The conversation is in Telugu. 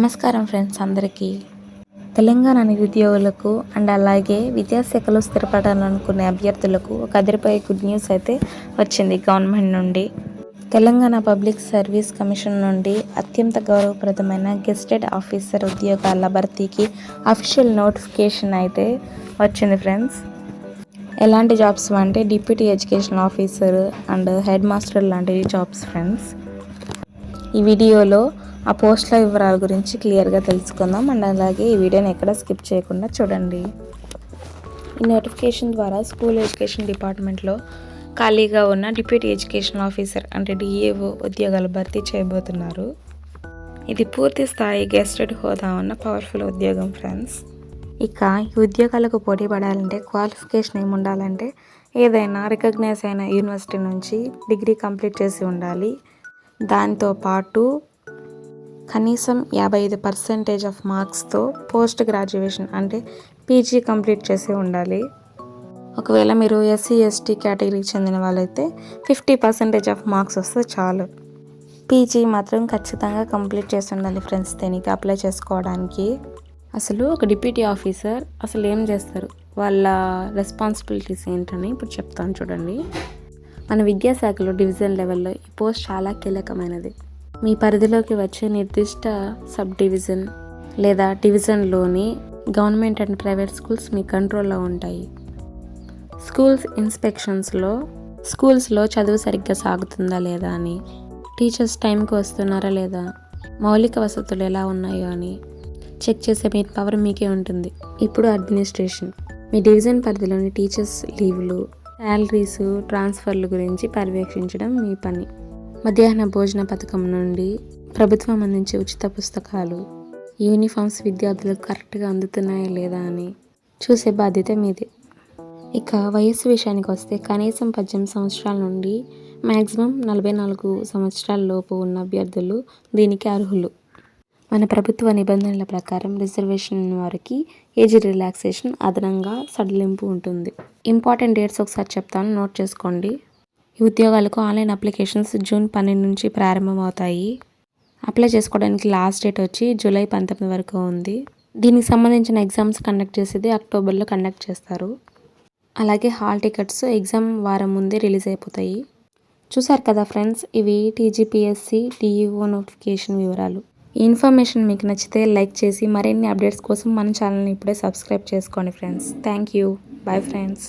నమస్కారం ఫ్రెండ్స్ అందరికీ. తెలంగాణ నిరుద్యోగులకు అండ్ అలాగే విద్యాశాఖలో స్థిరపడాలనుకునే అభ్యర్థులకు ఒక అదిరిపోయే గుడ్ న్యూస్ అయితే వచ్చింది గవర్నమెంట్ నుండి. తెలంగాణ పబ్లిక్ సర్వీస్ కమిషన్ నుండి అత్యంత గౌరవప్రదమైన గెస్టెడ్ ఆఫీసర్ ఉద్యోగాల భర్తీకి అఫీషియల్ నోటిఫికేషన్ అయితే వచ్చింది ఫ్రెండ్స్. ఎలాంటి జాబ్స్ అంటే deputy education officer and head master లాంటి జాబ్స్ ఫ్రెండ్స్. ఈ వీడియోలో ఆ పోస్టుల వివరాల గురించి క్లియర్గా తెలుసుకుందాం అండ్ అలాగే ఈ వీడియోని ఎక్కడ స్కిప్ చేయకుండా చూడండి. ఈ నోటిఫికేషన్ ద్వారా స్కూల్ ఎడ్యుకేషన్ డిపార్ట్మెంట్లో ఖాళీగా ఉన్న డిప్యూటీ ఎడ్యుకేషన్ ఆఫీసర్ అంటే డిఏఓ ఉద్యోగాలు భర్తీ చేయబోతున్నారు. ఇది పూర్తి స్థాయి గెస్టెడ్ హోదా ఉన్న పవర్ఫుల్ ఉద్యోగం ఫ్రెండ్స్. ఇక ఈ ఉద్యోగాలకు పోటీ పడాలంటే క్వాలిఫికేషన్ ఏమి ఉండాలంటే ఏదైనా రికగ్నైజ్ అయిన యూనివర్సిటీ నుంచి డిగ్రీ కంప్లీట్ చేసి ఉండాలి. దాంతోపాటు కనీసం 55% ఆఫ్ మార్క్స్తో పోస్ట్ గ్రాడ్యుయేషన్ అంటే పీజీ కంప్లీట్ చేసి ఉండాలి. ఒకవేళ మీరు ఎస్సీ ఎస్టీ కేటగిరీకి చెందిన వాళ్ళైతే 50% ఆఫ్ మార్క్స్ వస్తే చాలు. పీజీ మాత్రం ఖచ్చితంగా కంప్లీట్ చేసి ఉండాలి ఫ్రెండ్స్ దీనికి అప్లై చేసుకోవడానికి. అసలు ఒక డిప్యూటీ ఆఫీసర్ అసలు ఏం చేస్తారు, వాళ్ళ రెస్పాన్సిబిలిటీస్ ఏంటని ఇప్పుడు చెప్తాను చూడండి. మన విద్యాశాఖలో డివిజన్ లెవెల్లో ఈ పోస్ట్ చాలా కీలకమైనది. మీ పరిధిలోకి వచ్చే నిర్దిష్ట సబ్ డివిజన్ లేదా డివిజన్లోని గవర్నమెంట్ అండ్ ప్రైవేట్ స్కూల్స్ మీ కంట్రోల్లో ఉంటాయి. స్కూల్స్ ఇన్స్పెక్షన్స్లో స్కూల్స్లో చదువు సరిగ్గా సాగుతుందా లేదా అని, టీచర్స్ టైంకి వస్తున్నారా లేదా, మౌలిక వసతులు ఎలా ఉన్నాయో అని చెక్ చేసే మీ పవర్ మీకే ఉంటుంది. ఇప్పుడు అడ్మినిస్ట్రేషన్, మీ డివిజన్ పరిధిలోని టీచర్స్ లీవ్లు, శాలరీస్, ట్రాన్స్ఫర్ల గురించి పర్యవేక్షించడం మీ పని. మధ్యాహ్న భోజన పథకం నుండి ప్రభుత్వం అందించే ఉచిత పుస్తకాలు, యూనిఫామ్స్ విద్యార్థులకు కరెక్ట్గా అందుతున్నాయా లేదా అని చూసే బాధ్యత మీదే. ఇక వయస్సు విషయానికి వస్తే కనీసం 18 సంవత్సరాల నుండి మ్యాక్సిమం 44 సంవత్సరాల లోపు ఉన్న అభ్యర్థులు దీనికి అర్హులు. మన ప్రభుత్వ నిబంధనల ప్రకారం రిజర్వేషన్ వారికి ఏజ్ రిలాక్సేషన్ అదనంగా సడలింపు ఉంటుంది. ఇంపార్టెంట్ డేట్స్ ఒకసారి చెప్తాను, నోట్ చేసుకోండి. ఈ ఉద్యోగాలకు ఆన్లైన్ అప్లికేషన్స్ జూన్ 12 నుంచి ప్రారంభమవుతాయి. అప్లై చేసుకోవడానికి లాస్ట్ డేట్ వచ్చి జూలై 19 వరకు ఉంది. దీనికి సంబంధించిన ఎగ్జామ్స్ కండక్ట్ చేసేది అక్టోబర్లో కండక్ట్ చేస్తారు. అలాగే హాల్ టికెట్స్ ఎగ్జామ్ వారం ముందే రిలీజ్ అయిపోతాయి. చూసారు కదా ఫ్రెండ్స్, ఇవి టీజీపీఎస్సీ డిఈఓ నోటిఫికేషన్ వివరాలు. ఈ ఇన్ఫర్మేషన్ మీకు నచ్చితే లైక్ చేసి మరిన్ని అప్డేట్స్ కోసం మన ఛానల్ని ఇప్పుడే సబ్స్క్రైబ్ చేసుకోండి friends. Thank you. Bye friends.